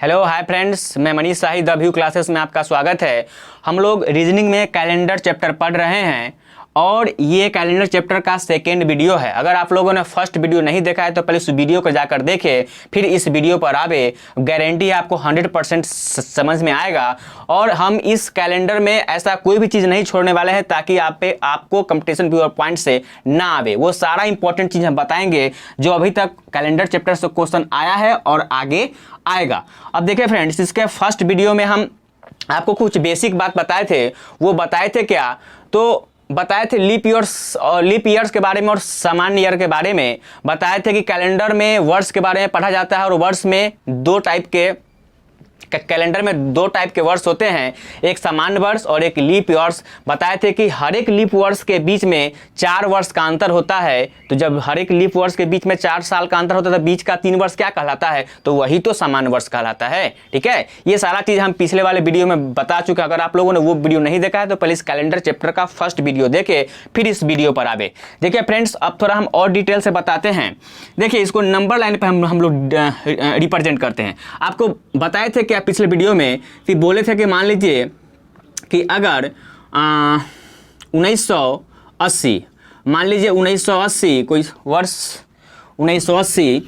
Hello hi friends, मैं मनीष शाही the view classes में आपका स्वागत है। हम लोग रीजनिंग में कैलेंडर चैप्टर पढ़ रहे हैं और ये कैलेंडर चैप्टर का सेकेंड वीडियो है। अगर आप लोगों ने फर्स्ट वीडियो नहीं देखा है तो पहले उस वीडियो को जाकर देखें, फिर इस वीडियो पर आवे। गारंटी आपको 100% समझ में आएगा। और हम इस कैलेंडर में ऐसा कोई भी चीज़ नहीं छोड़ने वाले हैं ताकि आपको कंपटीशन व्यूअर पॉइंट से ना आवे। वो सारा इंपॉर्टेंट चीज़ हम बताएंगे जो अभी तक कैलेंडर चैप्टर से क्वेश्चन आया है और आगे आएगा। अब देखिए फ्रेंड्स, इसके फर्स्ट वीडियो में हम आपको कुछ बेसिक बात बताए थे। वो बताए थे क्या? तो बताए थे लीप ईयर्स के बारे में और सामान्य ईयर के बारे में। बताए थे कि कैलेंडर में वर्ष के बारे में पढ़ा जाता है और वर्ष में कैलेंडर में दो टाइप के वर्ष होते हैं, एक सामान्य वर्ष और एक लीप वर्ष। बताए थे कि हर एक लीप वर्ष के बीच में 4 वर्ष का अंतर होता है। तो जब हर एक लीप वर्ष के बीच में 4 साल का अंतर होता है तो बीच का 3 वर्ष क्या कहलाता है? तो वही तो सामान्य वर्ष कहलाता है। ठीक है, ये सारा चीज़ हम पिछले वाले वीडियो में बता चुके हैं। अगर आप लोगों ने वो वीडियो नहीं देखा है तो पहले इस कैलेंडर चैप्टर का फर्स्ट वीडियो देखे, फिर इस वीडियो पर आवे। देखिए फ्रेंड्स, अब थोड़ा हम और डिटेल से बताते हैं। देखिए, इसको नंबर लाइन पर हम लोग रिप्रेजेंट करते हैं। आपको बताए थे कि पिछले वीडियो में कि बोले थे कि मान लीजिए कि अगर 1980, मान लीजिए 1980 कोई वर्ष 1980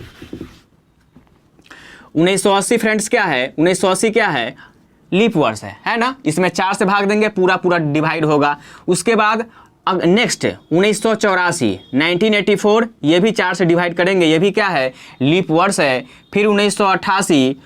फ्रेंड्स क्या है? 1980 क्या है? लीप वर्ष है ना। इसमें 4 से भाग देंगे, पूरा डिवाइड होगा। उसके बाद अब नेक्स्ट 1984 1984, ये भी 4 से डिवाइड करेंगे, ये भी क्या है? लीप वर्ष है। फिर 1988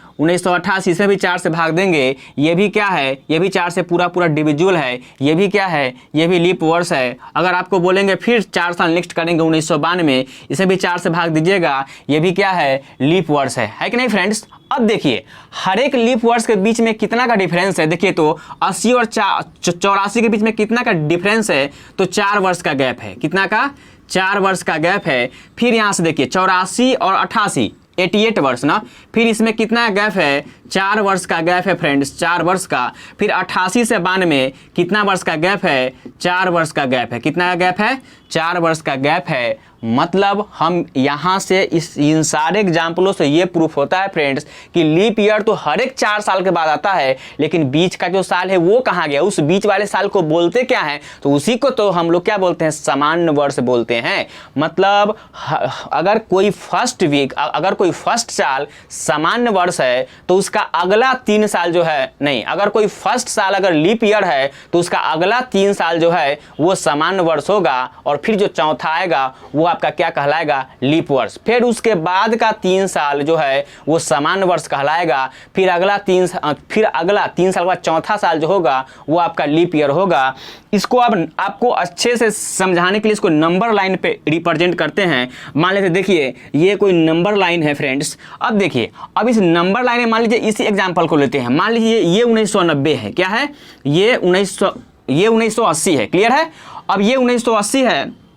इसमें भी 4 से भाग देंगे, ये भी क्या है? ये भी 4 से पूरा डिविजुअल है, ये भी क्या है? ये भी लीप वर्ष है। अगर आपको बोलेंगे फिर 4 साल नेक्स्ट करेंगे 1992, इसे भी 4 से भाग दीजिएगा, ये भी क्या है? लीप वर्ष है कि नहीं फ्रेंड्स? अब देखिए, हर एक लीप वर्ष के बीच में कितना का डिफरेंस है। देखिए तो 80 और 84 के बीच में कितना का डिफरेंस है? तो 4 वर्ष का गैप है। कितना का? 4 वर्ष का गैप है। फिर यहाँ से देखिए 84 और 88 88 वर्ष ना। फिर इसमें कितना गैप है? 4 वर्ष का गैप है फ्रेंड्स, 4 वर्ष का। फिर 88 से 92 कितना वर्ष का गैप है? 4 वर्ष का गैप है। कितना का गैप है? 4 वर्ष का गैप है। मतलब हम यहाँ से इन सारे एग्जाम्पलों से ये प्रूफ होता है फ्रेंड्स कि लीप ईयर तो हर एक 4 साल के बाद आता है, लेकिन बीच का जो साल है वो कहाँ गया? उस बीच वाले साल को बोलते क्या है? तो उसी को तो हम लोग क्या बोलते हैं? सामान्य वर्ष बोलते हैं। मतलब अगर कोई फर्स्ट साल सामान्य वर्ष है तो उसका अगला 3 साल जो है, नहीं, अगर कोई फर्स्ट साल अगर लीप ईयर है तो उसका अगला 3 साल जो है वो सामान्य वर्ष होगा और फिर जो चौथा आएगा वो आपका क्या कहलाएगा? लीप वर्ष। फिर उसके बाद का 3 साल जो है वो सामान्य वर्ष कहलाएगा। फिर अगला 3 साल के बाद चौथा साल जो होगा वो आपका लीप ईयर होगा। इसको अब आपको अच्छे से समझाने के लिए इसको नंबर लाइन पे रिप्रेजेंट करते हैं। मान लेते, देखिए ये कोई नंबर लाइन है फ्रेंड्स। अब देखिए, अब इस नंबर लाइन में मान लीजिए इसी एग्जांपल को लेते हैं। मान लीजिए ये 1990 है। क्या है? ये 1980 है। क्लियर है? अब ये 1980 है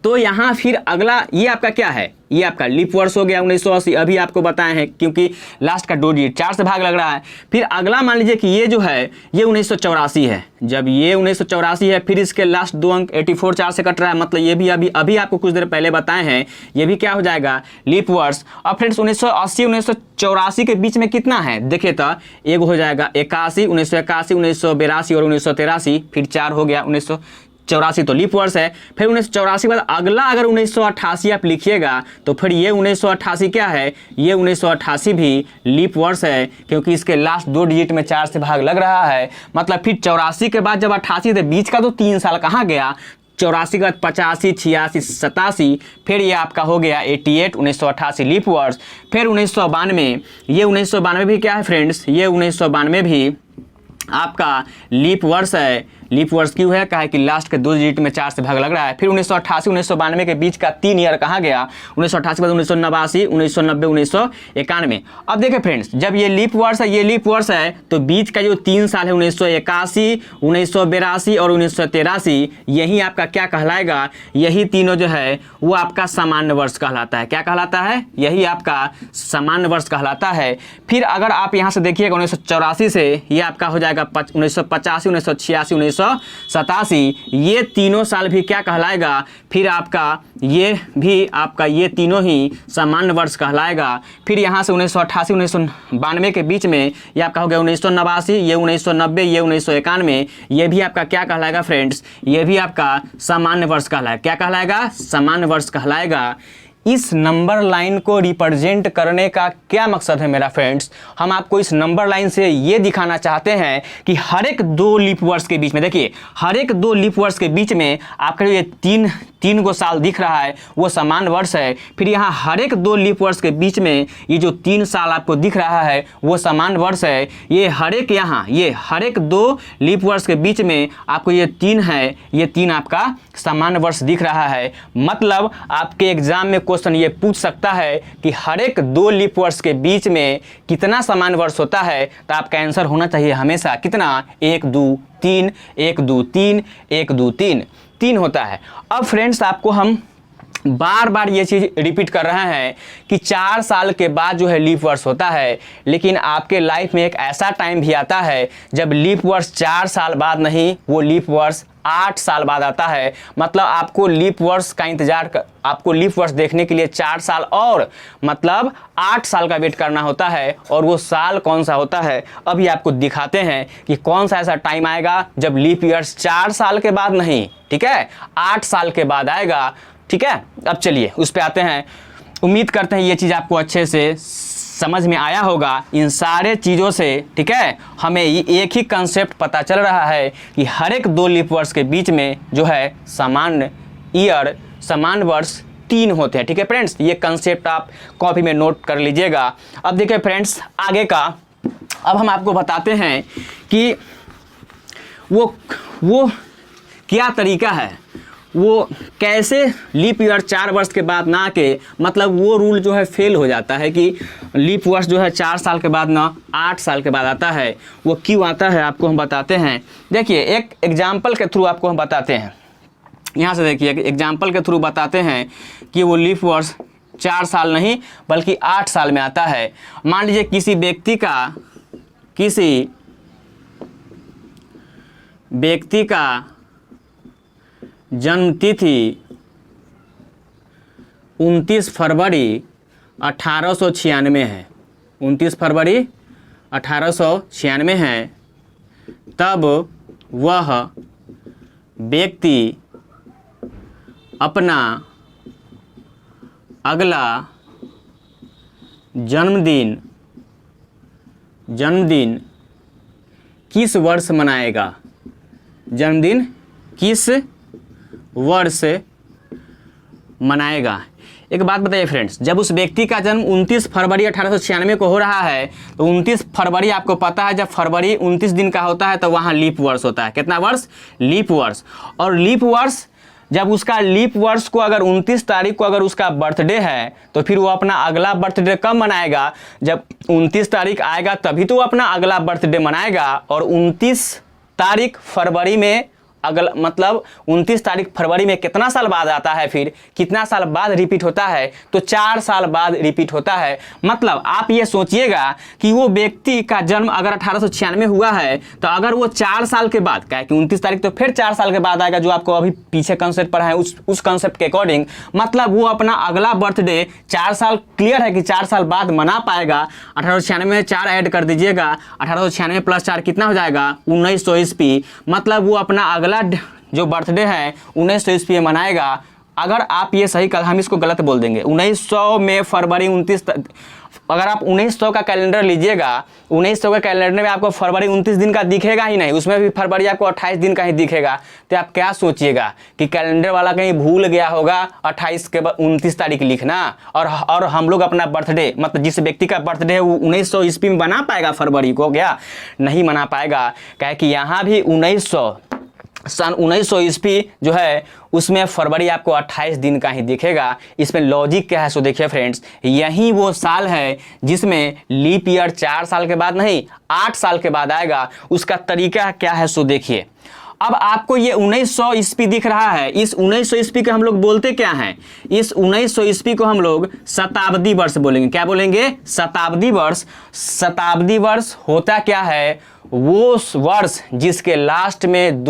तो यहाँ फिर अगला ये आपका क्या है? ये आपका लीप वर्ष हो गया 1980। अभी आपको बताए हैं क्योंकि लास्ट का 2 डिजिट 4 से भाग लग रहा है। फिर अगला मान लीजिए कि ये जो है ये 1984 है। जब ये 1984 है फिर इसके लास्ट 2 अंक 84 4 से कट रहा है, मतलब ये भी अभी आपको कुछ देर पहले बताए हैं, ये भी क्या हो जाएगा? लीप वर्ष। अब फ्रेंड्स 1980 1984 के बीच में कितना है? देखिए तो एक हो जाएगा 81, 1981 1982 और 1983, फिर 4 हो गया 1984, तो लीप वर्ष है। फिर 1984 के बाद अगला अगर 1988 आप लिखिएगा तो फिर ये 1988 क्या है? ये 1988 भी लीप वर्ष है क्योंकि इसके लास्ट 2 डिजिट में 4 से भाग लग रहा है। मतलब फिर 84 के बाद जब 88 थे, बीच का तो 3 साल कहाँ गया? 84 के बाद 85 86 87, फिर ये आपका हो गया 88 1988 लीप वर्ष। फिर 1992, ये 1992 भी क्या है फ्रेंड्स? ये 1992 भी आपका लीप वर्ष है। लीप वर्ष क्यों है? कहा कि लास्ट के 2 डिजिट में 4 से भाग लग रहा है। फिर 1988 1992 के बीच का 3 ईयर कहाँ गया? 1988 के बाद 1989 1990 1991। अब देखिए फ्रेंड्स, जब ये लीप वर्ष है, ये लीप वर्ष है तो बीच का जो 3 साल है 1981 1982 और 1983, यही आपका क्या कहलाएगा? यही तीनों जो है वो आपका सामान्य वर्ष कहलाता है। क्या कहलाता है? यही आपका सामान्य वर्ष कहलाता है। फिर अगर आप यहाँ से देखिएगा 1984 से ये आपका हो जाएगा 1985 1986 1987, ये तीनों साल भी क्या कहलाएगा, फिर आपका ये भी आपका ये तीनों ही सामान्य वर्ष कहलाएगा। फिर यहाँ से 1988 1992 के बीच में ये आपका हो गया 1989, ये 1990, ये 1991, ये भी आपका क्या कहलाएगा फ्रेंड्स, ये भी आपका सामान्य वर्ष कहलाएगा। क्या कहलाएगा, सामान्य वर्ष कहलाएगा। इस नंबर लाइन को रिप्रेजेंट करने का क्या मकसद है मेरा फ्रेंड्स, हम आपको इस नंबर लाइन से ये दिखाना चाहते हैं कि हर एक 2 लीप वर्ष के बीच में, देखिए हर एक 2 लीप वर्ष के बीच में आपका ये तीन को साल दिख रहा है वो समान वर्ष है। फिर यहाँ हर एक 2 लीप वर्ष के बीच में ये जो 3 साल आपको दिख रहा है वो समान वर्ष है। ये हर एक यहाँ ये हर एक 2 लीप वर्ष के बीच में आपको ये 3 है, ये 3 आपका समान वर्ष दिख रहा है। मतलब आपके एग्जाम में क्वेश्चन ये पूछ सकता है कि हर एक 2 लीप वर्ष के बीच में कितना समान वर्ष होता है, तो आपका आंसर होना चाहिए हमेशा कितना, 1 2 3 1 2 3 1 2 3 3 होता है। अब फ्रेंड्स आपको हम बार बार ये चीज़ रिपीट कर रहे हैं कि 4 साल के बाद जो है लीप वर्ष होता है, लेकिन आपके लाइफ में एक ऐसा टाइम भी आता है जब लीप वर्ष 4 साल बाद नहीं, वो लीप वर्ष 8 साल बाद आता है। मतलब आपको लीप वर्ष का आपको लीप वर्ष देखने के लिए 4 साल और मतलब 8 साल का वेट करना होता है। और वो साल कौन सा होता है अभी आपको दिखाते हैं कि कौन सा ऐसा टाइम आएगा जब लीप ईयर्स 4 साल के बाद नहीं, ठीक है, 8 साल के बाद आएगा। ठीक है, अब चलिए उस पे आते हैं। उम्मीद करते हैं ये चीज़ आपको अच्छे से समझ में आया होगा इन सारे चीज़ों से। ठीक है, हमें एक ही कंसेप्ट पता चल रहा है कि हर एक 2 लीप वर्ष के बीच में जो है समान वर्ष 3 होते हैं। ठीक है फ्रेंड्स, ये कंसेप्ट आप कॉपी में नोट कर लीजिएगा। अब देखिए फ्रेंड्स आगे का, अब हम आपको बताते हैं कि वो क्या तरीका है, वो कैसे लीप ईयर 4 वर्ष के बाद ना के, मतलब वो रूल जो है फेल हो जाता है कि लीप वर्ष जो है 4 साल के बाद ना 8 साल के बाद आता है। वो क्यों आता है आपको हम बताते हैं। देखिए एक एग्जाम्पल के थ्रू आपको हम बताते हैं। यहाँ से देखिए एग्जाम्पल के थ्रू बताते हैं कि वो लीप वर्ष 4 साल नहीं बल्कि 8 साल में आता है। मान लीजिए किसी व्यक्ति का जन्म तिथि 29 फरवरी 1896 है, 29 फरवरी 1896 है, तब वह व्यक्ति अपना अगला जन्मदिन किस वर्ष मनाएगा, जन्मदिन किस वर्ष मनाएगा। एक बात बताइए फ्रेंड्स, जब उस व्यक्ति का जन्म 29 फरवरी 1896 को हो रहा है तो 29 फरवरी आपको पता है जब फरवरी 29 दिन का होता है तो वहाँ लीप वर्ष होता है। कितना वर्ष, लीप वर्ष। और लीप वर्ष जब उसका लीप वर्ष को अगर 29 तारीख को अगर उसका बर्थडे है तो फिर वो अपना अगला बर्थडे कब मनाएगा, जब 29 तारीख आएगा तभी तो वो अपना अगला बर्थडे मनाएगा। और 29 तारीख फरवरी में अगला मतलब 29 तारीख फरवरी में कितना साल बाद आता है, फिर कितना साल बाद रिपीट होता है, तो 4 साल बाद रिपीट होता है। मतलब आप ये सोचिएगा कि वो व्यक्ति का जन्म अगर 1896 हुआ है तो अगर वो 4 साल के बाद, क्या है कि 29 तारीख तो फिर 4 साल के बाद आएगा, जो आपको अभी पीछे कंसेप्ट पढ़ा है उस कंसेप्ट के अकॉर्डिंग, मतलब वो अपना अगला बर्थडे 4 साल क्लियर है कि 4 साल बाद मना पाएगा। 1896 में 4 ऐड कर दीजिएगा, 1896 प्लस 4 कितना हो जाएगा, 1900 ईस्वी। मतलब वो अपना अगला जो बर्थडे है 1900 ईस्वी में मनाएगा। अगर आप ये सही कर, हम इसको गलत बोल देंगे, 1900 में फरवरी 29, अगर आप 1900 का कैलेंडर लीजिएगा, 1900 के कैलेंडर में आपको फरवरी 29 दिन का दिखेगा ही नहीं, उसमें भी फरवरी आपको 28 दिन का ही दिखेगा। तो आप क्या सोचिएगा कि कैलेंडर वाला कहीं भूल गया होगा 28 के बाद 29 तारीख लिखना, और हम लोग अपना बर्थडे मतलब जिस व्यक्ति का बर्थडे है वो 1900 ईस्वी में मना पाएगा फरवरी को, क्या नहीं मना पाएगा। क्या कि यहाँ भी सन 1900 ईस्वी जो है उसमें फरवरी आपको 28 दिन का ही दिखेगा। इसमें लॉजिक क्या है सो देखिए फ्रेंड्स, यही वो साल है जिसमें लीप ईयर 4 साल के बाद नहीं 8 साल के बाद आएगा। उसका तरीका क्या है सो देखिए। अब आपको ये 1900 ईस्वी दिख रहा है, इस 1900 ईस्वी को हम लोग बोलते क्या हैं, इस 1900 ईस्वी को हम लोग शताब्दी वर्ष बोलेंगे। क्या बोलेंगे, शताब्दी वर्ष। शताब्दी वर्ष होता क्या है, वो वर्ष जिसके लास्ट में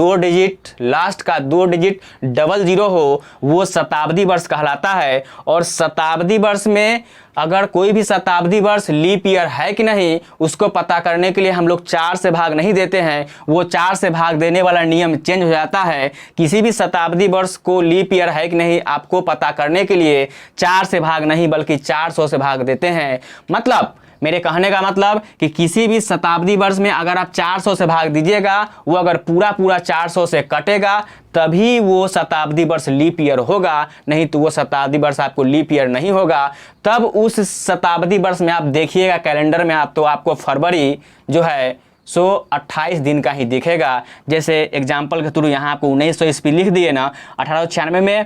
लास्ट का 2 डिजिट 00 हो वो शताब्दी वर्ष कहलाता है। और शताब्दी वर्ष में अगर कोई भी शताब्दी वर्ष लीप ईयर है कि नहीं उसको पता करने के लिए हम लोग 4 से भाग नहीं देते हैं, वो 4 से भाग देने वाला नियम चेंज हो जाता है। किसी भी शताब्दी वर्ष को लीप ईयर है कि नहीं आपको पता करने के लिए 4 से भाग नहीं बल्कि 400 से भाग देते हैं। मतलब मेरे कहने का मतलब कि किसी भी शताब्दी वर्ष में अगर आप 400 से भाग दीजिएगा, वो अगर पूरा 400 से कटेगा तभी वो शताब्दी वर्ष लीप ईयर होगा, नहीं तो वो शताब्दी वर्ष आपको लीप ईयर नहीं होगा। तब उस शताब्दी वर्ष में आप देखिएगा कैलेंडर में तो आपको फरवरी जो है सो 28 दिन का ही दिखेगा। जैसे एग्जाम्पल के थ्रू यहाँ आपको 1900 ईस्वी लिख दिए ना, 1896 में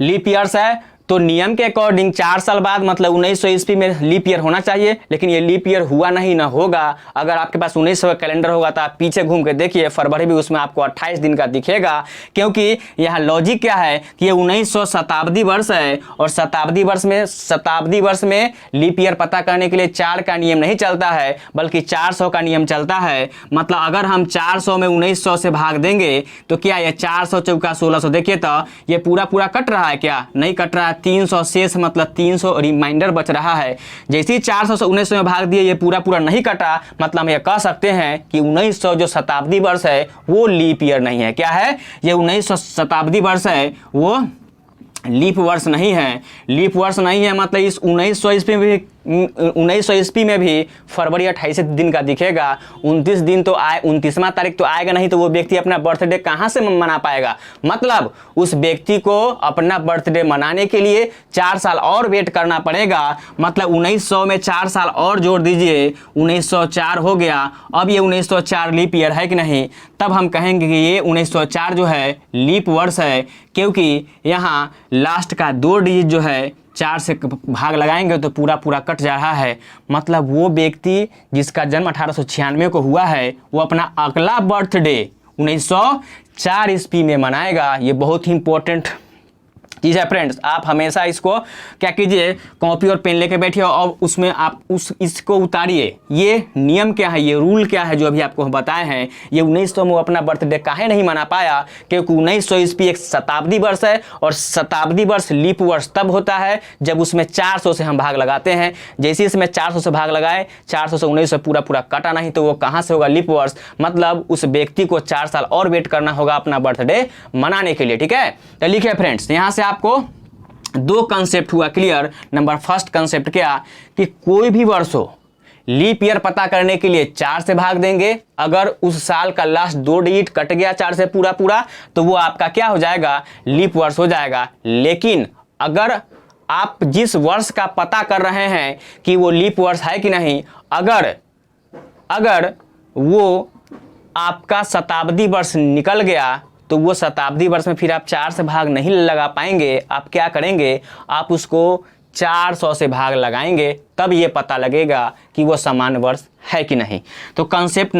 लीप ईयर्स है तो नियम के अकॉर्डिंग 4 साल बाद मतलब 1900 ईस्वी में लीप ईयर होना चाहिए, लेकिन ये लीप ईयर हुआ नहीं ना होगा। अगर आपके पास 1900 का कैलेंडर होगा तो आप पीछे घूम के देखिए फरवरी भी उसमें आपको 28 दिन का दिखेगा, क्योंकि यहाँ लॉजिक क्या है कि ये 1900 शताब्दी वर्ष है और शताब्दी वर्ष में लीप ईयर पता करने के लिए 4 का नियम नहीं चलता है बल्कि 400 का नियम चलता है। मतलब अगर हम 400 में 1900 से भाग देंगे तो क्या ये 400 चौका 1600, देखिए तो ये पूरा कट रहा है क्या? नहीं कट रहा है, 300 शेष मतलब 300 रिमाइंडर बच रहा है। जैसे ही 400 से 1900 में भाग दिए ये पूरा नहीं कटा, मतलब हम ये कह सकते हैं कि 1900 जो शताब्दी वर्ष है वो लीप ईयर नहीं है। क्या है? ये 1900 शताब्दी वर्ष है वो लीप वर्ष नहीं है। लीप वर्ष नहीं है मतलब इस 1900 ईस्वी में भी फरवरी 28 दिन का दिखेगा। 29 दिन तो 29वां तारीख तो आएगा नहीं, तो वो व्यक्ति अपना बर्थडे कहाँ से मना पाएगा? मतलब उस व्यक्ति को अपना बर्थडे मनाने के लिए 4 साल और वेट करना पड़ेगा। मतलब 1900 में 4 साल और जोड़ दीजिए, 1904 हो गया। अब ये 1904 लीप ईयर है कि नहीं? तब हम कहेंगे कि ये 1904 जो है लीप वर्ष है, क्योंकि यहाँ लास्ट का 2 डिजिट जो है 4 से भाग लगाएंगे तो पूरा कट जा रहा है। मतलब वो व्यक्ति जिसका जन्म 1896 को हुआ है वो अपना अगला बर्थडे 1904 ईस्वी में मनाएगा। ये बहुत ही इंपॉर्टेंट चीज़ है फ्रेंड्स। आप हमेशा इसको क्या कीजिए, कॉपी और पेन लेके बैठिए और उसमें आप इसको उतारिए। ये नियम क्या है, ये रूल क्या है जो अभी आपको बताए हैं। ये 1900 में अपना बर्थडे काहे नहीं मना पाया? क्योंकि 1900 ईस्वी एक शताब्दी वर्ष है और शताब्दी वर्ष लीप वर्ष तब होता है जब उसमें 400 से हम भाग लगाते हैं। जैसे इसमें 400 से भाग लगाए, 400 से 1900 पूरा कटा नहीं तो वो कहाँ से होगा लीप वर्ष? मतलब उस व्यक्ति को 4 साल और वेट करना होगा अपना बर्थडे मनाने के लिए। ठीक है, तो लिखिए फ्रेंड्स, यहाँ से आपको 2 कंसेप्ट हुआ क्लियर। नंबर फर्स्ट कंसेप्ट क्या कि कोई भी वर्ष हो लीप ईयर पता करने के लिए 4 से भाग देंगे। अगर उस साल का लास्ट 2 डिजिट कट गया 4 से पूरा तो वो आपका क्या हो जाएगा? लीप वर्ष हो जाएगा। लेकिन अगर आप जिस वर्ष का पता कर रहे हैं कि वो लीप वर्ष है कि नहीं, अगर वो आपका शताब्दी वर्ष निकल गया तो वो शताब्दी वर्ष में फिर आप 4 से भाग नहीं लगा पाएंगे। आप क्या करेंगे? आप उसको 400 से भाग लगाएंगे, तब ये पता लगेगा कि वो समान वर्ष है कि नहीं। तो कंसेप्ट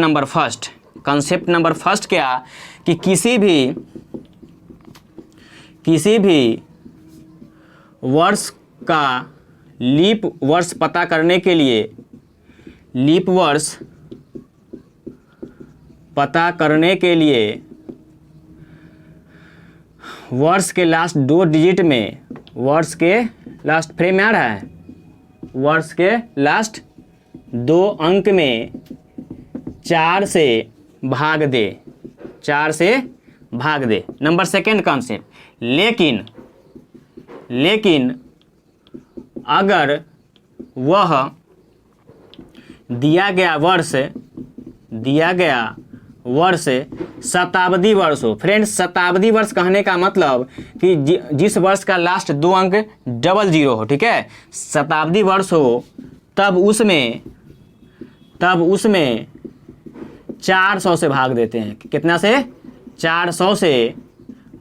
नंबर फर्स्ट क्या कि किसी भी वर्ष का लीप वर्ष पता करने के लिए वर्ष के लास्ट 2 डिजिट में, वर्ष के लास्ट फ्रेम में आ रहा है, वर्ष के लास्ट 2 अंक में 4 से भाग दे। नंबर सेकेंड कंसेप्ट, लेकिन अगर वह दिया गया वर्ष शताब्दी वर्ष हो। फ्रेंड्स, शताब्दी वर्ष कहने का मतलब कि जिस वर्ष का लास्ट 2 अंक 00 हो, ठीक है, शताब्दी वर्ष हो, तब उसमें 400 से भाग देते हैं। कितना से? 400 से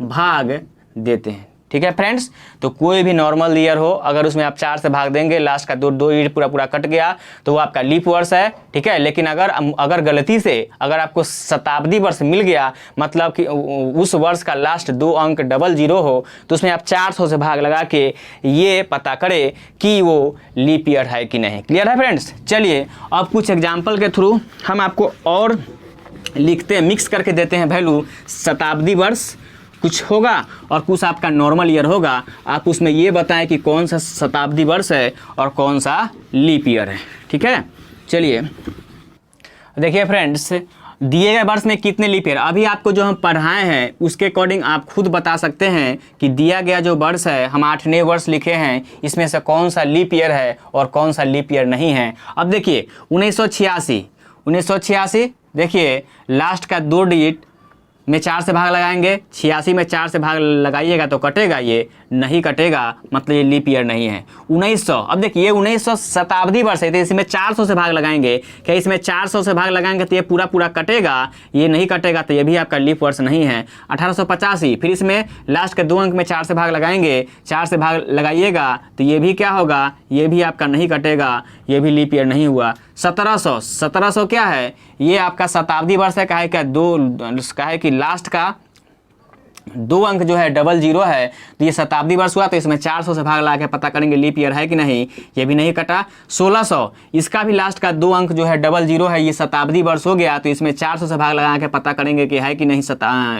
भाग देते हैं। ठीक है फ्रेंड्स। तो कोई भी नॉर्मल ईयर हो, अगर उसमें आप 4 से भाग देंगे, लास्ट का दो ईयर पूरा पूरा कट गया तो वो आपका लीप वर्ष है, ठीक है। लेकिन अगर गलती से अगर आपको शताब्दी वर्ष मिल गया, मतलब कि उस वर्ष का लास्ट 2 अंक 00 हो, तो उसमें आप 400 से भाग लगा के ये पता करें कि वो लीप ईयर है कि नहीं। क्लियर है फ्रेंड्स। चलिए अब कुछ एग्जाम्पल के थ्रू हम आपको और लिखते हैं, मिक्स करके देते हैं वैल्यू। शताब्दी वर्ष कुछ होगा और कुछ आपका नॉर्मल ईयर होगा, आप उसमें ये बताएं कि कौन सा शताब्दी वर्ष है और कौन सा लीप ईयर है, ठीक है। चलिए देखिए फ्रेंड्स, दिए गए वर्ष में कितने लीप ईयर, अभी आपको जो हम पढ़ाए हैं उसके अकॉर्डिंग आप खुद बता सकते हैं कि दिया गया जो वर्ष है, हम 8वें वर्ष लिखे हैं, इसमें से कौन सा लीप ईयर है और कौन सा लीप ईयर नहीं है। अब देखिए 1986 देखिए लास्ट का 2 डिजिट में 4 से भाग लगाएंगे, 86 में 4 से भाग लगाइएगा तो कटेगा, ये नहीं कटेगा, मतलब ये लीप ईयर नहीं है। 1900, अब देखिए 1900 शताब्दी वर्ष है तो इसमें 400 से भाग लगाएंगे, क्या इसमें 400 से भाग लगाएंगे तो ये पूरा पूरा कटेगा, ये नहीं कटेगा, तो ये भी आपका लीप वर्ष नहीं है। 1885, फिर इसमें लास्ट के 2 अंक में 4 से भाग लगाएंगे, 4 से भाग लगाइएगा तो ये भी क्या होगा, ये भी आपका नहीं कटेगा, ये भी लीप ईयर नहीं हुआ। 1700 क्या है, ये आपका शताब्दी वर्ष है, काहे कि लास्ट का 2 अंक जो है 00 है, तो ये शताब्दी वर्ष हुआ, तो इसमें 400 से भाग लगा के पता करेंगे लीप ईयर है कि नहीं, ये भी नहीं कटा। 1600, इसका भी लास्ट का 2 अंक जो है 00 है, ये शताब्दी वर्ष हो गया, तो इसमें 400 से भाग लगा के पता करेंगे कि है कि नहीं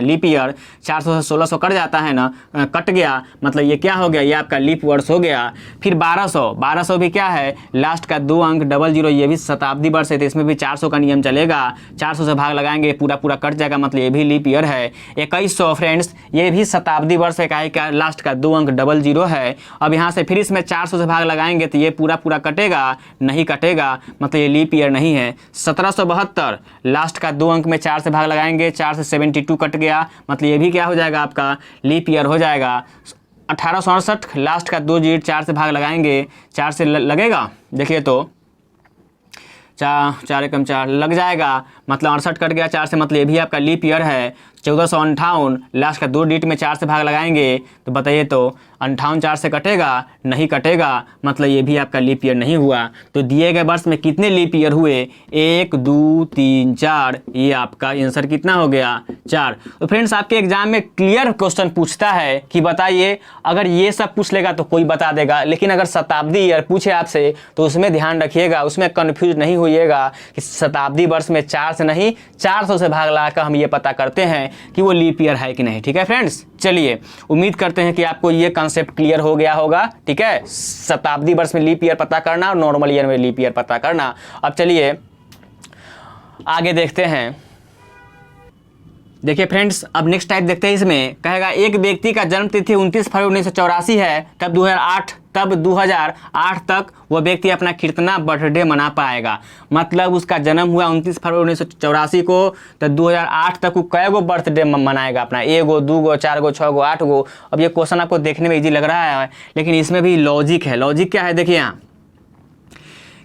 लीप ईयर। 400 से 1600 कट जाता है ना, कट गया, मतलब ये क्या हो गया, ये आपका लीप वर्ष हो गया। फिर 1200 भी क्या है, लास्ट का 2 अंक 00, ये भी शताब्दी वर्ष है, तो इसमें भी 400 का नियम चलेगा, 400 से भाग लगाएंगे पूरा पूरा कट जाएगा, मतलब ये भी लीप ईयर है। 2100 फ्रेंड्स, ये भी शताब्दी वर्ष है, क्या लास्ट का 2 अंक 00 है। अब यहाँ से फिर इसमें 400 से भाग लगाएंगे तो ये पूरा पूरा कटेगा, नहीं कटेगा, मतलब ये लीप ईयर नहीं है। 1772, लास्ट का 2 अंक में 4 से भाग लगाएंगे, 4 से 72 कट गया, मतलब ये भी क्या हो जाएगा, आपका लीप ईयर हो जाएगा। 1868, लास्ट का 2 डिजिट 4 से भाग लगाएंगे, 4 से लगेगा, देखिए तो 4 एकम 4 लग जाएगा, मतलब 68 कट गया 4 से, मतलब ये भी आपका लीप ईयर है। 1458, लास्ट का 2 डिजिट में 4 से भाग लगाएंगे तो बताइए तो 58 4 से कटेगा, नहीं कटेगा, मतलब ये भी आपका लीप ईयर नहीं हुआ। तो दिए गए वर्ष में कितने लीप ईयर हुए, 1 2 3 4, ये आपका आंसर कितना हो गया, 4। तो फ्रेंड्स आपके एग्जाम में क्लियर क्वेश्चन पूछता है कि बताइए, अगर ये सब पूछ लेगा तो कोई बता देगा, लेकिन अगर शताब्दी ईयर पूछे आपसे तो उसमें ध्यान रखिएगा, उसमें कन्फ्यूज नहीं होइएगा कि शताब्दी वर्ष में 4 से नहीं 400 से भाग लगाकर हम ये पता करते हैं कि वो लीप ईयर है कि नहीं, ठीक है फ्रेंड्स। चलिए उम्मीद करते हैं कि आपको ये कंसेप्ट क्लियर हो गया होगा, ठीक है। शताब्दी वर्ष में लीप ईयर पता करना और नॉर्मल ईयर में लीप ईयर पता करना। अब चलिए आगे देखते हैं। देखिए फ्रेंड्स, अब नेक्स्ट टाइप देखते हैं। इसमें कहेगा एक व्यक्ति का जन्म तिथि 29 फरवरी 1984 है, तब 2008 तक वो व्यक्ति अपना कितना बर्थडे मना पाएगा। मतलब उसका जन्म हुआ 29 फरवरी 1984 को, तो 2008 तक वो कै गो बर्थडे मनाएगा अपना, 1 गो 2 गो 4 गो 6 गो 8 गो। अब ये क्वेश्चन आपको देखने में इजी लग रहा है, लेकिन इसमें भी लॉजिक है। लॉजिक क्या है, देखिए यहाँ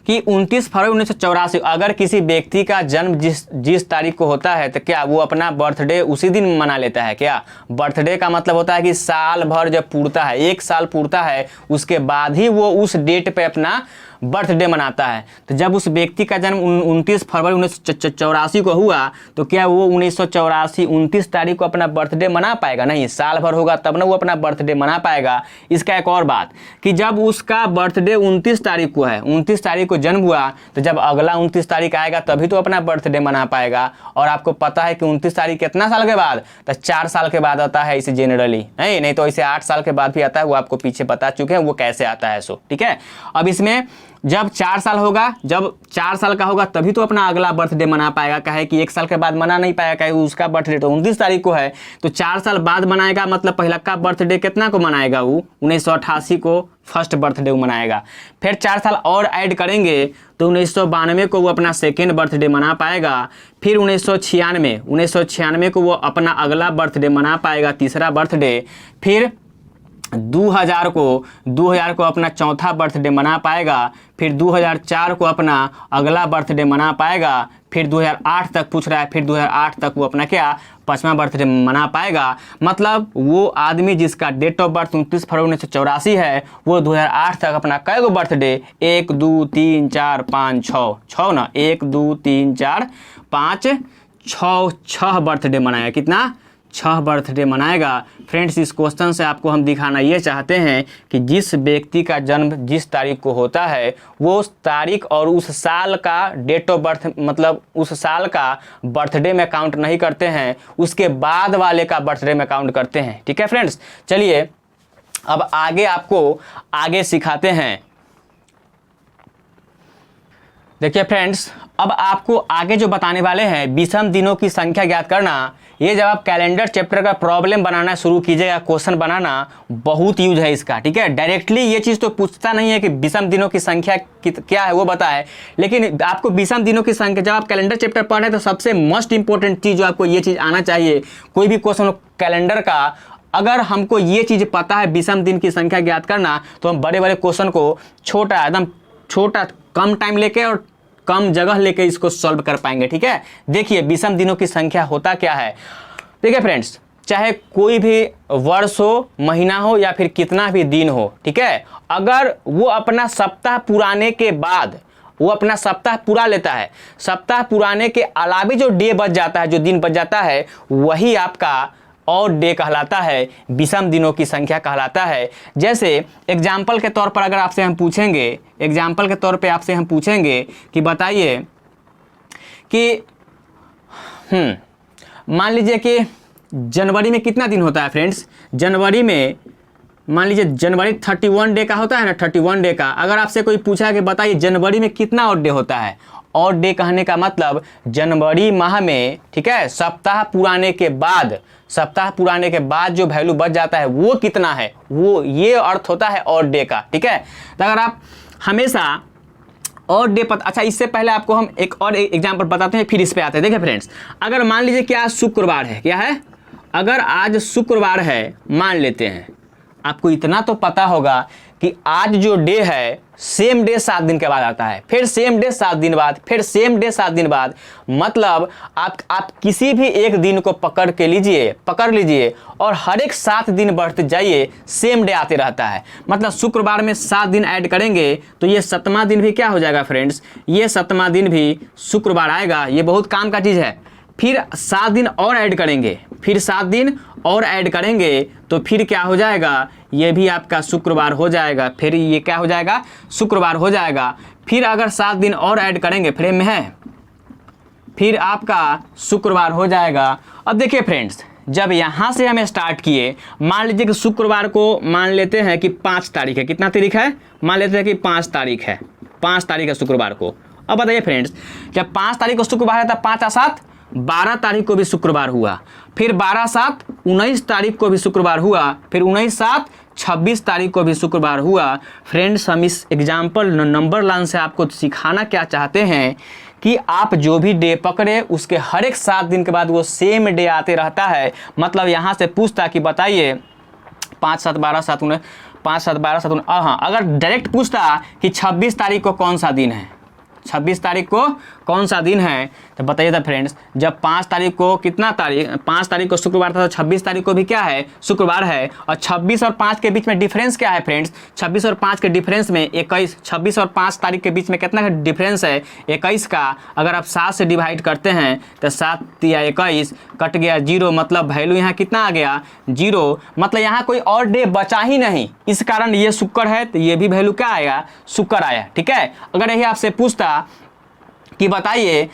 कि 29 फरवरी 1984 अगर किसी व्यक्ति का जन्म जिस तारीख को होता है तो क्या वो अपना बर्थडे उसी दिन मना लेता है क्या। बर्थडे का मतलब होता है कि साल भर जब पूरता है, 1 साल पूरता है, उसके बाद ही वो उस डेट पे अपना बर्थडे मनाता है। तो जब उस व्यक्ति का जन्म 29 फरवरी 1984 को हुआ तो क्या वो 1984 29 तारीख को अपना बर्थडे मना पाएगा, नहीं, साल भर होगा तब ना वो अपना बर्थडे मना पाएगा। इसका एक और बात कि जब उसका बर्थडे 29 तारीख को है, 29 तारीख को जन्म हुआ, तो जब अगला 29 तारीख आएगा तभी तो अपना बर्थडे मना पाएगा। और आपको पता है कि 29 तारीख कितना साल के बाद, तो 4 साल के बाद आता है इसे जनरली, नहीं तो इसे 8 साल के बाद भी आता है, वो आपको पीछे बता चुके हैं वो कैसे आता है सो, ठीक है। अब इसमें जब 4 साल होगा, जब 4 साल का होगा तभी तो अपना अगला बर्थडे मना पाएगा, कहे कि 1 साल के बाद मना नहीं पाएगा, कहे उसका बर्थडे तो 29 तारीख को है, तो 4 साल बाद मनाएगा, मतलब पहला का बर्थडे कितना को मनाएगा, वो 1988 को फर्स्ट बर्थडे मनाएगा। फिर 4 साल और ऐड करेंगे तो 1992 को वो अपना सेकेंड बर्थडे मना पाएगा। फिर 1996 को वो अपना अगला बर्थडे मना पाएगा, तीसरा बर्थडे। फिर 2000 को अपना चौथा बर्थडे मना पाएगा। फिर 2004 को अपना अगला बर्थडे मना पाएगा, फिर 2008 तक पूछ रहा है, फिर 2008 तक वो अपना क्या 5वां बर्थडे मना पाएगा। मतलब वो आदमी जिसका डेट ऑफ बर्थ 29 फरवरी 1984 है, वो 2008 तक अपना कई गो बर्थडे 1 2 3 4 5 6 ना 1 2 3 4 5 6 बर्थडे मनाएगा। कितना? 6 बर्थडे मनाएगा। फ्रेंड्स, इस क्वेश्चन से आपको हम दिखाना ये चाहते हैं कि जिस व्यक्ति का जन्म जिस तारीख को होता है, वो उस तारीख और उस साल का डेट ऑफ बर्थ मतलब उस साल का बर्थडे में काउंट नहीं करते हैं, उसके बाद वाले का बर्थडे में काउंट करते हैं। ठीक है फ्रेंड्स, चलिए अब आगे आपको आगे सिखाते हैं। देखिए फ्रेंड्स, अब आपको आगे जो बताने वाले हैं विषम दिनों की संख्या ज्ञात करना, ये जब आप कैलेंडर चैप्टर का प्रॉब्लम बनाना शुरू कीजिएगा, क्वेश्चन बनाना बहुत यूज है इसका। ठीक है, डायरेक्टली ये चीज़ तो पूछता नहीं है कि विषम दिनों की संख्या क्या है वो बताए, लेकिन आपको विषम दिनों की संख्या जब आप कैलेंडर चैप्टर पढ़ रहे हैं तो सबसे मोस्ट इंपॉर्टेंट चीज़ जो आपको ये चीज़ आना चाहिए, कोई भी क्वेश्चन कैलेंडर का अगर हमको ये चीज़ पता है विषम दिन की संख्या ज्ञात करना, तो हम बड़े बड़े क्वेश्चन को छोटा एकदम छोटा कम टाइम लेके और कम जगह लेके इसको सॉल्व कर पाएंगे। ठीक है, देखिए विषम दिनों की संख्या होता क्या है। देखिए फ्रेंड्स, चाहे कोई भी वर्ष हो, महीना हो या फिर कितना भी दिन हो, ठीक है, अगर वो अपना सप्ताह पुराने के बाद वो अपना सप्ताह पूरा लेता है, सप्ताह पुराने के अलावा जो डे बच जाता है, जो दिन बच जाता है, वही आपका और डे कहलाता है, विषम दिनों की संख्या कहलाता है। जैसे एग्जाम्पल के तौर पर अगर आपसे हम पूछेंगे, एग्जाम्पल के तौर पे आपसे हम पूछेंगे कि बताइए कि मान लीजिए कि जनवरी में कितना दिन होता है फ्रेंड्स। जनवरी में मान लीजिए जनवरी 31 डे का होता है ना, 31 डे का। अगर आपसे कोई पूछा कि बताइए जनवरी में कितना और डे होता है, और डे कहने का मतलब जनवरी माह में, ठीक है, सप्ताह पुराने के बाद, सप्ताह पुराने के बाद जो वैल्यू बच जाता है वो कितना है, वो ये अर्थ होता है और डे का। ठीक है, तो अगर आप हमेशा और डे पता, अच्छा इससे पहले आपको हम एक और एग्जाम्पल बताते हैं, फिर इस पे आते हैं। देखिए फ्रेंड्स, अगर मान लीजिए कि आज शुक्रवार है, क्या है, अगर आज शुक्रवार है मान लेते हैं, आपको इतना तो पता होगा कि आज जो डे है सेम डे 7 दिन के बाद आता है, फिर सेम डे 7 दिन बाद, फिर सेम डे 7 दिन बाद। मतलब आप किसी भी एक दिन को पकड़ लीजिए और हर एक 7 दिन बढ़ते जाइए, सेम डे आते रहता है। मतलब शुक्रवार में 7 दिन ऐड करेंगे तो ये 7वां दिन भी क्या हो जाएगा फ्रेंड्स, ये 7वां दिन भी शुक्रवार आएगा। ये बहुत काम का चीज़ है। फिर 7 दिन और ऐड करेंगे, फिर 7 दिन और ऐड करेंगे तो फिर क्या हो जाएगा, ये भी आपका शुक्रवार हो जाएगा। फिर ये क्या हो जाएगा, शुक्रवार हो जाएगा। फिर अगर 7 दिन और ऐड करेंगे, फ्रेम में है, फिर आपका शुक्रवार हो जाएगा। अब देखिए फ्रेंड्स, जब यहाँ से हमें स्टार्ट किए, मान लीजिए कि शुक्रवार को मान लेते हैं कि 5 तारीख है। कितना तारीख है, मान लेते हैं कि 5 तारीख है, 5 तारीख है शुक्रवार को। अब बताइए फ्रेंड्स, जब 5 तारीख को शुक्रवार है तब 5 और 7 12 तारीख को भी शुक्रवार हुआ, फिर 12-7 19 तारीख को भी शुक्रवार हुआ, फिर 19-7 26 तारीख को भी शुक्रवार हुआ। फ्रेंड्स, हम इस एग्जाम्पल नंबर लाइन से आपको सिखाना क्या चाहते हैं कि आप जो भी डे पकड़े उसके हर एक 7 दिन के बाद वो सेम डे आते रहता है। मतलब यहाँ से पूछता कि बताइए 5-7-12-7 19 5-7-12-7 हाँ, अगर डायरेक्ट पूछता कि 26 तारीख को कौन सा दिन है, 26 तारीख को कौन सा दिन है, तो बताइए था फ्रेंड्स, जब 5 तारीख को कितना तारीख, 5 तारीख को शुक्रवार था तो 26 तारीख को भी क्या है, शुक्रवार है। और 26 और 5 के बीच में डिफरेंस क्या है फ्रेंड्स, 26 और 5 के डिफरेंस में 21, 26 और 5 तारीख के बीच में कितना डिफरेंस है, 21 का। अगर आप 7 से डिवाइड करते हैं तो 7 या 21 कट गया 0, मतलब वैल्यू यहाँ कितना आ गया 0। मतलब यहाँ कोई और डे बचा ही नहीं, इस कारण ये शुक्र है तो ये भी वैल्यू क्या आएगा, शुक्र आया। ठीक है, अगर यही आपसे पूछता कि बताइए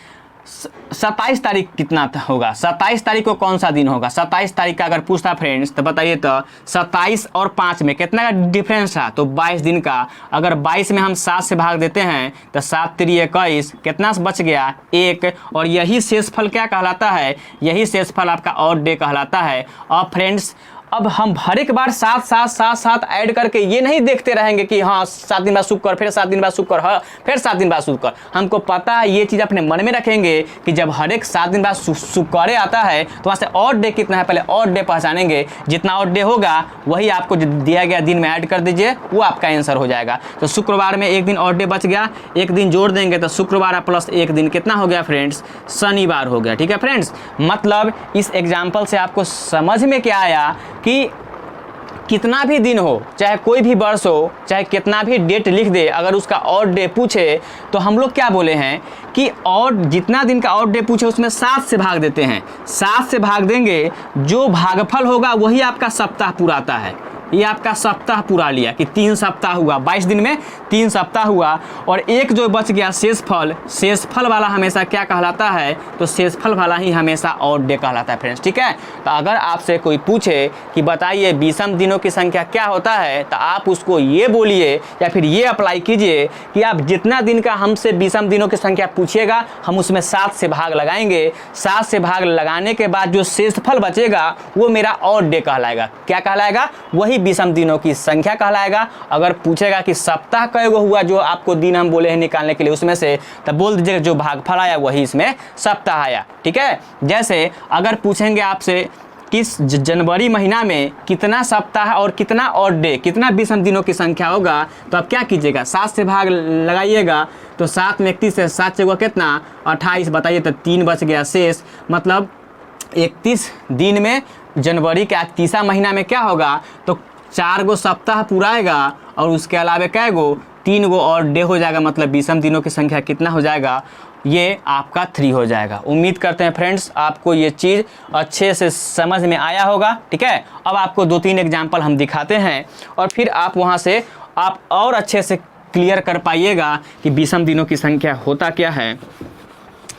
27 तारीख कितना होगा, 27 तारीख को कौन सा दिन होगा, 27 तारीख का अगर पूछता फ्रेंड्स तो बताइए तो 27 और 5 में कितना का डिफरेंस था, तो 22 दिन का। अगर 22 में हम 7 से भाग देते हैं तो 7 3 21, कितना बच गया 1। और यही शेषफल क्या कहलाता है, यही शेषफल आपका और डे कहलाता है। और फ्रेंड्स, अब हम हर एक बार 7 ऐड करके ये नहीं देखते रहेंगे कि हाँ 7 दिन बाद शुक्र, फिर 7 दिन बाद शुक्र, हाँ फिर 7 दिन बाद शुक्र। हमको पता है, ये चीज़ अपने मन में रखेंगे कि जब हर एक 7 दिन बाद शुक्र आता है तो वहाँ से और डे कितना है, पहले और डे पहचानेंगे। जितना और डे होगा वही आपको दिया गया दिन में ऐड कर दीजिए, वो आपका आंसर हो जाएगा। तो शुक्रवार में एक दिन और डे बच गया, एक दिन जोड़ देंगे तो शुक्रवार प्लस एक दिन कितना हो गया फ्रेंड्स, शनिवार हो गया। ठीक है फ्रेंड्स, मतलब इस एग्जाम्पल से आपको समझ में क्या आया कि कितना भी दिन हो, चाहे कोई भी वर्ष हो, चाहे कितना भी डेट लिख दे, अगर उसका और डे पूछे तो हम लोग क्या बोले हैं कि और जितना दिन का और डे पूछे उसमें 7 से भाग देते हैं। 7 से भाग देंगे, जो भागफल होगा वही आपका सप्ताह पूरा आता है। ये आपका सप्ताह पूरा लिया कि 3 सप्ताह हुआ, 22 दिन में 3 सप्ताह हुआ। और एक जो बच गया शेषफल वाला हमेशा क्या कहलाता है, तो शेषफल वाला ही हमेशा और डे कहलाता है फ्रेंड्स। ठीक है, तो अगर आपसे कोई पूछे कि बताइए विषम दिनों की संख्या क्या होता है, तो आप उसको ये बोलिए या फिर ये अप्लाई कीजिए कि आप जितना दिन का हमसे विषम दिनों की संख्या पूछिएगा हम उसमें 7 से भाग लगाएंगे। 7 से भाग लगाने के बाद जो शेषफल बचेगा वो मेरा और डे कहलाएगा। क्या कहलाएगा, वही विषम दिनों की संख्या कहलाएगा। अगर पूछेगा कि सप्ताह कएगो हुआ जो आपको दिन हम बोले हैं निकालने के लिए उसमें से, तब बोल दीजिएगा जो भागफल आया वही इसमें सप्ताह आया। ठीक है, जैसे अगर पूछेंगे आपसे किस जनवरी महीना में कितना सप्ताह और कितना और डे, कितना विषम दिनों की संख्या होगा, तो आप क्या कीजिएगा 7 से भाग लगाइएगा। तो 7 में 31 है, 7 से हुआ कितना 28, बताइए तो 3 बच गया शेष। मतलब 31 दिन में जनवरी के 31वां महीना में क्या होगा, तो 4 गो सप्ताह पूरा आएगा और उसके अलावा कै गो 3 गो और डे हो जाएगा। मतलब विषम दिनों की संख्या कितना हो जाएगा, ये आपका 3 हो जाएगा। उम्मीद करते हैं फ्रेंड्स आपको ये चीज़ अच्छे से समझ में आया होगा। ठीक है, अब आपको 2-3 एग्जाम्पल हम दिखाते हैं और फिर आप वहाँ से आप और अच्छे से क्लियर कर पाइएगा कि विषम दिनों की संख्या होता क्या है।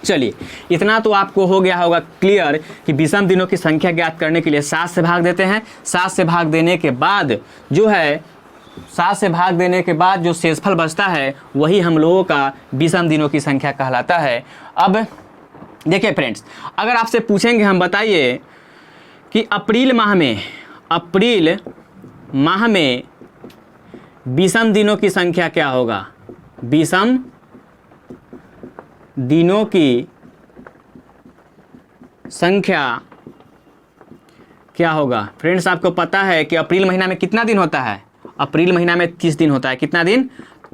चलिए, इतना तो आपको हो गया होगा क्लियर कि विषम दिनों की संख्या ज्ञात करने के लिए 7 से भाग देते हैं। 7 से भाग देने के बाद जो है 7 से भाग देने के बाद जो शेषफल बचता है वही हम लोगों का विषम दिनों की संख्या कहलाता है। अब देखिए फ्रेंड्स, अगर आपसे पूछेंगे हम बताइए कि अप्रैल माह में विषम दिनों की संख्या क्या होगा, विषम दिनों की संख्या क्या होगा। फ्रेंड्स आपको पता है कि अप्रैल महीना में कितना दिन होता है, अप्रैल महीना में 30 दिन होता है। कितना दिन,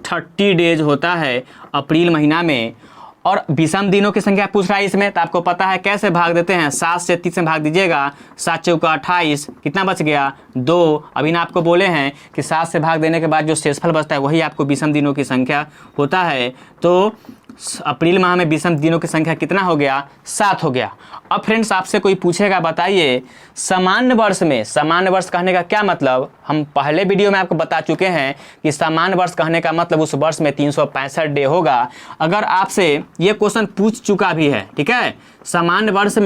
30 डेज होता है अप्रैल महीना में। और विषम दिनों की संख्या पूछ रहा है इसमें, तो आपको पता है कैसे भाग देते हैं, 7 से 30 में भाग दीजिएगा, 7 चौका 28, कितना बच गया 2। अभी ना आपको बोले हैं कि 7 से भाग देने के बाद जो शेषफल बचता है वही आपको विषम दिनों की संख्या होता है। तो अप्रैल माह में विषम दिनों की संख्या कितना हो गया, 7 हो गया। अब फ्रेंड्स आपसे कोई पूछेगा बताइए सामान्य वर्ष में, सामान्य वर्ष कहने का क्या मतलब, हम पहले वीडियो में आपको बता चुके हैं कि सामान्य वर्ष कहने का मतलब उस वर्ष में 365 डे होगा। अगर आपसे ये क्वेश्चन पूछ चुका भी है, ठीक है, सामान्य वर्ष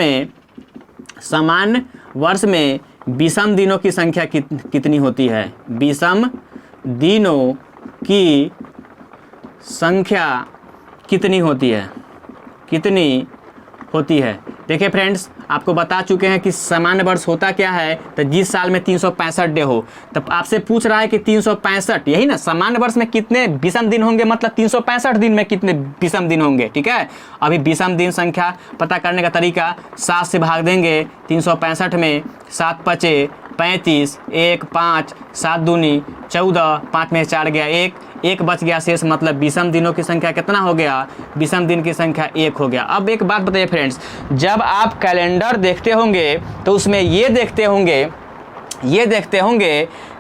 में विषम दिनों की संख्या कितनी होती है, विषम दिनों की संख्या कितनी होती है। देखिए फ्रेंड्स आपको बता चुके हैं कि सामान्य वर्ष होता क्या है, तो जिस साल में 365 डे हो, तब आपसे पूछ रहा है कि 365, यही ना सामान्य वर्ष में कितने विषम दिन होंगे, मतलब 365 दिन में कितने विषम दिन होंगे। ठीक है, अभी विषम दिन संख्या पता करने का तरीका 7 से भाग देंगे 365 में, 7 पचे 35, 1 5, 7 दूनी 14, 5 में 4 गया 1 बच गया शेष। मतलब विषम दिनों की संख्या कितना हो गया, विषम दिन की संख्या 1 हो गया। अब एक बात बताइए फ्रेंड्स, जब आप कैलेंडर देखते होंगे तो उसमें ये देखते होंगे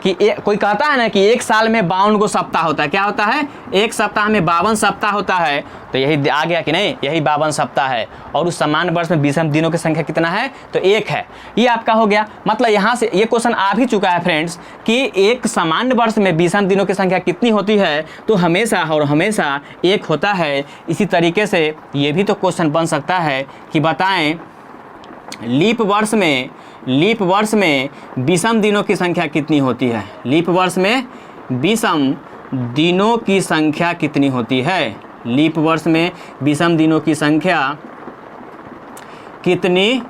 कि कोई कहता है ना कि एक साल में 52 गो सप्ताह होता है। क्या होता है, एक सप्ताह में 52 सप्ताह होता है, तो यही आ गया कि नहीं, यही 52 सप्ताह है। और उस सामान्य वर्ष में विषम दिनों की संख्या कितना है, तो 1 है। ये आपका हो गया। मतलब यहाँ से ये क्वेश्चन आ भी चुका है फ्रेंड्स कि एक सामान्य वर्ष में विषम दिनों की संख्या कितनी होती है, तो हमेशा और हमेशा 1 होता है। इसी तरीके से ये भी तो क्वेश्चन बन सकता है कि बताएं लीप वर्ष में विषम दिनों की संख्या कितनी होती है, लीप वर्ष में विषम दिनों की संख्या कितनी होती है, लीप वर्ष में विषम दिनों की संख्या कितनी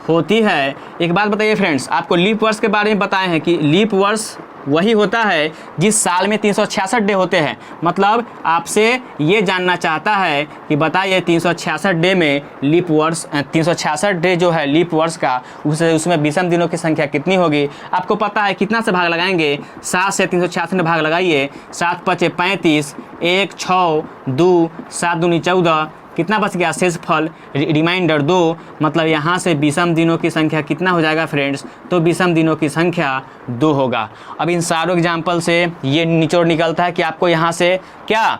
होती है। एक बात बताइए फ्रेंड्स, आपको लीप वर्ष के बारे में बताए हैं कि लीप वर्ष वही होता है जिस साल में 366 डे होते हैं। मतलब आपसे ये जानना चाहता है कि बताइए 366 डे में लीप वर्ष 366 डे जो है लीप वर्ष का, उसमें विषम दिनों की संख्या कितनी होगी। आपको पता है कितना से भाग लगाएंगे, 7 से 366 में भाग लगाइए। 7 × 5 = 35, 1 6 2 7 दूनी 14, कितना बच गया शेष फल रिमाइंडर 2। मतलब यहाँ से विषम दिनों की संख्या कितना हो जाएगा फ्रेंड्स, तो विषम दिनों की संख्या 2 होगा। अब इन सारों एग्जाम्पल से ये निचोड़ निकलता है कि आपको यहाँ से क्या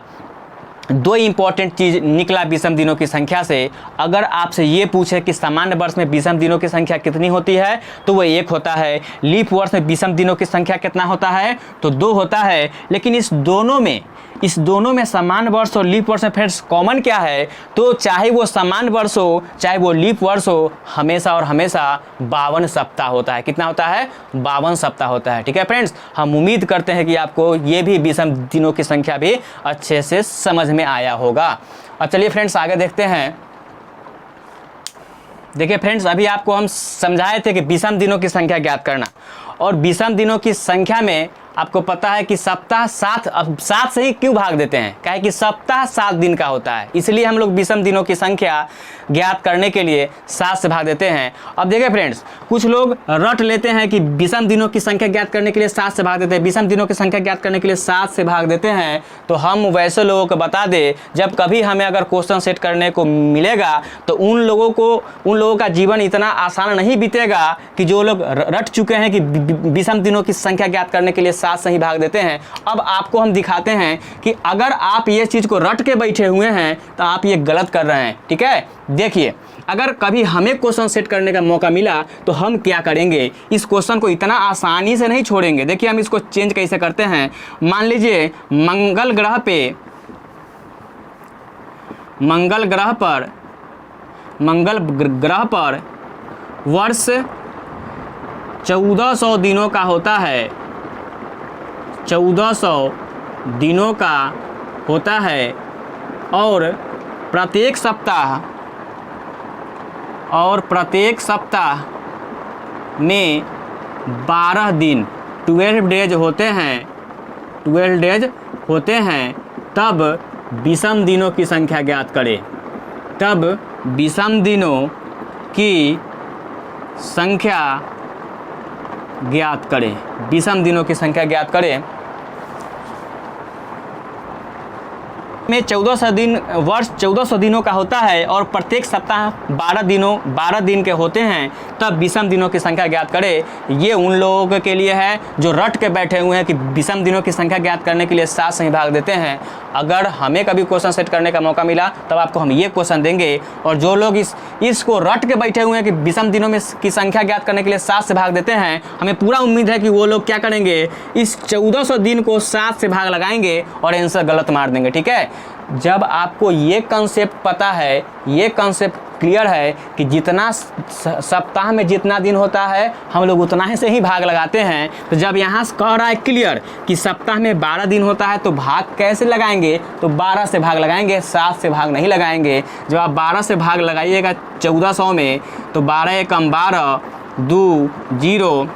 2 इंपॉर्टेंट चीज़ निकला विषम दिनों की संख्या से। अगर आपसे ये पूछे कि सामान्य वर्ष में विषम दिनों की संख्या कितनी होती है, तो वो 1 होता है। लीप वर्ष में विषम दिनों की संख्या कितना होता है, तो 2 होता है। लेकिन इस दोनों में समान वर्ष और लीप वर्ष में फ्रेंड्स कॉमन क्या है, तो चाहे वो समान वर्ष हो चाहे वो लीप वर्ष हो, हमेशा और हमेशा 52 सप्ताह होता है। कितना होता है, 52 सप्ताह होता है। ठीक है फ्रेंड्स, हम उम्मीद करते हैं कि आपको ये भी विषम दिनों की संख्या भी अच्छे से समझ में आया होगा। अब चलिए फ्रेंड्स आगे देखते हैं। देखिए फ्रेंड्स, अभी आपको हम समझाए थे कि विषम दिनों की संख्या ज्ञात करना, और विषम दिनों की संख्या में आपको पता है कि सप्ताह 7 से ही क्यों भाग देते हैं, क्या है कि सप्ताह 7 दिन का होता है, इसलिए हम लोग विषम दिनों की संख्या ज्ञात करने के लिए 7 से भाग देते हैं। अब देखिए फ्रेंड्स, कुछ लोग रट लेते हैं कि विषम दिनों की संख्या ज्ञात करने के लिए 7 से भाग देते हैं, विषम दिनों की संख्या ज्ञात करने के लिए 7 से भाग देते हैं। तो हम वैसे लोगों को बता दें, जब कभी हमें अगर क्वेश्चन सेट करने को मिलेगा तो उन लोगों का जीवन इतना आसान नहीं बीतेगा कि जो लोग रट चुके हैं कि विषम दिनों की संख्या ज्ञात करने के लिए 7 से ही भाग देते हैं। अब आपको हम दिखाते हैं कि अगर आप ये चीज़ को रट के बैठे हुए हैं तो आप ये गलत कर रहे हैं। ठीक है, देखिए, अगर कभी हमें क्वेश्चन सेट करने का मौका मिला तो हम क्या करेंगे, इस क्वेश्चन को इतना आसानी से नहीं छोड़ेंगे। देखिए हम इसको चेंज कैसे करते हैं। मान लीजिए मंगल ग्रह पर वर्ष 1400 दिनों का होता है, 1400 दिनों का होता है, और प्रत्येक सप्ताह में 12 दिन 12 डेज होते हैं, तब विषम दिनों की संख्या ज्ञात करें। तब विषम दिनों की संख्या ज्ञात करें। विषम दिनों की संख्या ज्ञात करें में 1400 दिनों का होता है और प्रत्येक सप्ताह 12 दिन के होते हैं, तब विषम दिनों की संख्या ज्ञात करें। ये उन लोगों के लिए है जो रट के बैठे हुए हैं कि विषम दिनों की संख्या ज्ञात करने के लिए 7 से ही भाग देते हैं। अगर हमें कभी क्वेश्चन सेट करने का मौका मिला तब आपको हम ये क्वेश्चन देंगे, और जो लोग इसको रट के बैठे हुए हैं कि विषम दिनों में की संख्या ज्ञात करने के लिए 7 से भाग देते हैं, हमें पूरा उम्मीद है कि वो लोग क्या करेंगे, इस 1400 दिन को 7 से भाग लगाएंगे और आंसर गलत मार देंगे। ठीक है, जब आपको ये कॉन्सेप्ट पता है, ये कॉन्सेप्ट क्लियर है कि जितना सप्ताह में जितना दिन होता है हम लोग उतना ही से ही भाग लगाते हैं, तो जब यहाँ से कह रहा है क्लियर कि सप्ताह में 12 दिन होता है तो भाग कैसे लगाएंगे, तो 12 से भाग लगाएंगे, 7 से भाग नहीं लगाएंगे। जब आप 12 से भाग लगाइएगा 1400 में तो 12 एकम 12, 2 0,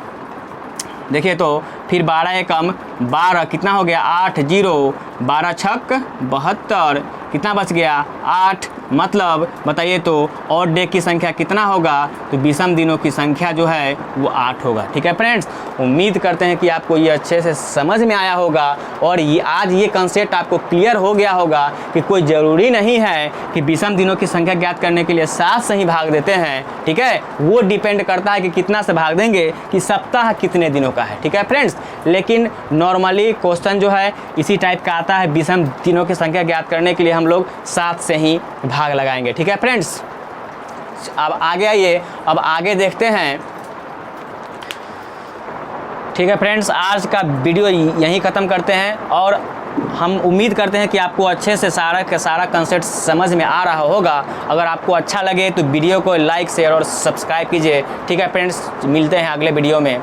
देखिए तो फिर 12 एकम 12 कितना हो गया, 8 0, 12 छक 72, कितना बच गया 8। मतलब बताइए तो ऑड डे की संख्या कितना होगा, तो विषम दिनों की संख्या जो है वो 8 होगा। ठीक है फ्रेंड्स, उम्मीद करते हैं कि आपको ये अच्छे से समझ में आया होगा और ये आज ये कंसेप्ट आपको क्लियर हो गया होगा कि कोई ज़रूरी नहीं है कि विषम दिनों की संख्या ज्ञात करने के लिए 7 से ही भाग देते हैं। ठीक है, वो डिपेंड करता है कि कितना से भाग देंगे, कि सप्ताह कितने दिनों का है। ठीक है फ्रेंड्स, लेकिन नॉर्मली क्वेश्चन जो है इसी टाइप का आता है, विषम दिनों की संख्या ज्ञात करने के लिए हम लोग 7 से ही भाग लगाएंगे। ठीक है फ्रेंड्स, अब आगे आइए, अब आगे देखते हैं। ठीक है फ्रेंड्स, आज का वीडियो यहीं ख़त्म करते हैं और हम उम्मीद करते हैं कि आपको अच्छे से सारा का सारा कंसेप्ट समझ में आ रहा होगा। अगर आपको अच्छा लगे तो वीडियो को लाइक शेयर और सब्सक्राइब कीजिए। ठीक है फ्रेंड्स, मिलते हैं अगले वीडियो में।